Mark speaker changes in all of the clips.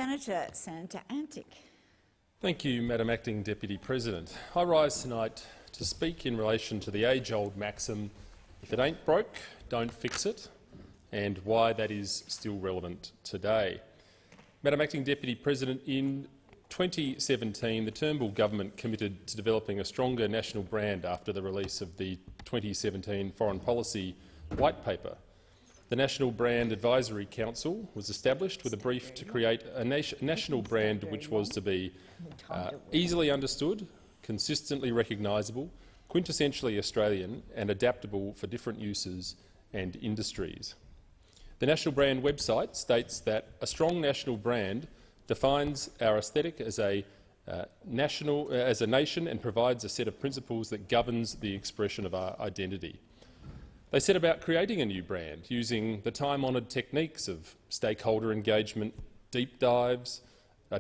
Speaker 1: Senator Antic.
Speaker 2: Thank you, Madam Acting Deputy President. I rise tonight to speak in relation to the age-old maxim, if it ain't broke, don't fix it, and why that is still relevant today. Madam Acting Deputy President, in 2017, the Turnbull government committed to developing a stronger national brand after the release of the 2017 Foreign Policy White Paper. The National Brand Advisory Council was established with a brief to create a national brand which was to be easily understood, consistently recognisable, quintessentially Australian and adaptable for different uses and industries. The National Brand website states that a strong national brand defines our aesthetic as a nation and provides a set of principles that governs the expression of our identity. They set about creating a new brand using the time-honoured techniques of stakeholder engagement, deep dives,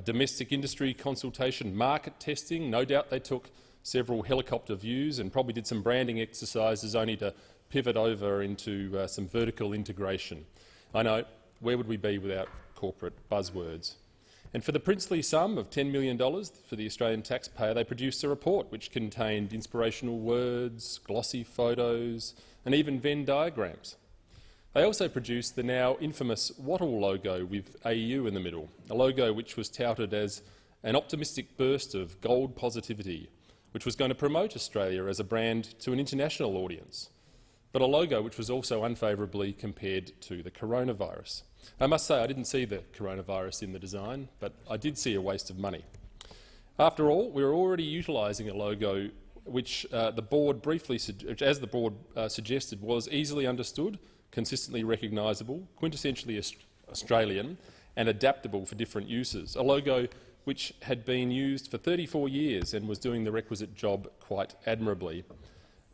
Speaker 2: domestic industry consultation, market testing. No doubt they took several helicopter views and probably did some branding exercises only to pivot over into some vertical integration. I know, where would we be without corporate buzzwords? And for the princely sum of $10 million for the Australian taxpayer, they produced a report which contained inspirational words, glossy photos and even Venn diagrams. They also produced the now infamous wattle logo with AU in the middle, a logo which was touted as an optimistic burst of gold positivity, which was going to promote Australia as a brand to an international audience, but a logo which was also unfavourably compared to the coronavirus. I must say I didn't see the coronavirus in the design, but I did see a waste of money. After all, we were already utilising a logo which the board suggested was easily understood, consistently recognisable, quintessentially Australian and adaptable for different uses, a logo which had been used for 34 years and was doing the requisite job quite admirably.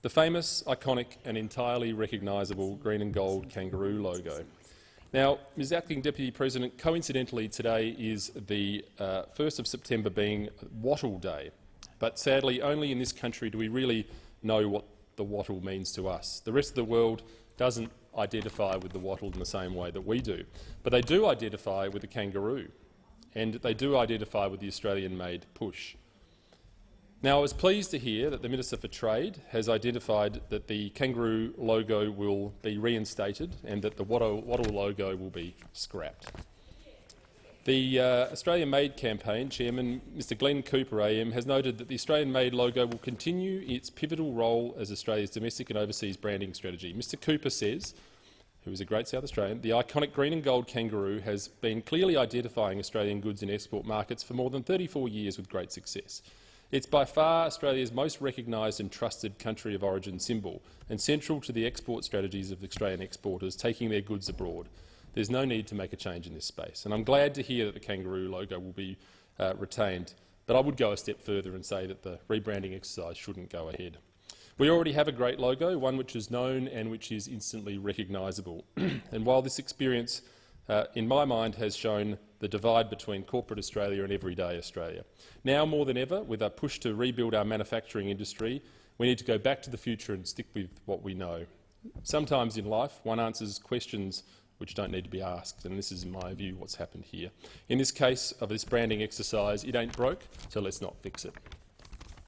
Speaker 2: The famous, iconic and entirely recognisable green and gold kangaroo logo. Now, Ms Acting Deputy President, coincidentally today is the 1st of September being Wattle Day, but sadly only in this country do we really know what the wattle means to us. The rest of the world doesn't identify with the wattle in the same way that we do, but they do identify with the kangaroo, and they do identify with the Australian-made push. Now, I was pleased to hear that the Minister for Trade has identified that the kangaroo logo will be reinstated and that the wattle logo will be scrapped. The Australian Made campaign chairman, Mr Glenn Cooper AM, has noted that the Australian Made logo will continue its pivotal role as Australia's domestic and overseas branding strategy. Mr Cooper says, who is a great South Australian, the iconic green and gold kangaroo has been clearly identifying Australian goods in export markets for more than 34 years with great success. It's by far Australia's most recognised and trusted country of origin symbol and central to the export strategies of Australian exporters taking their goods abroad. There's no need to make a change in this space, and I'm glad to hear that the kangaroo logo will be retained, but I would go a step further and say that the rebranding exercise shouldn't go ahead. We already have a great logo, one which is known and which is instantly recognisable. And while this experience, in my mind, has shown the divide between corporate Australia and everyday Australia, now more than ever, with a push to rebuild our manufacturing industry, we need to go back to the future and stick with what we know. Sometimes in life, one answers questions which don't need to be asked, and this is, in my view, what's happened here. In this case of this branding exercise, it ain't broke, so let's not fix it.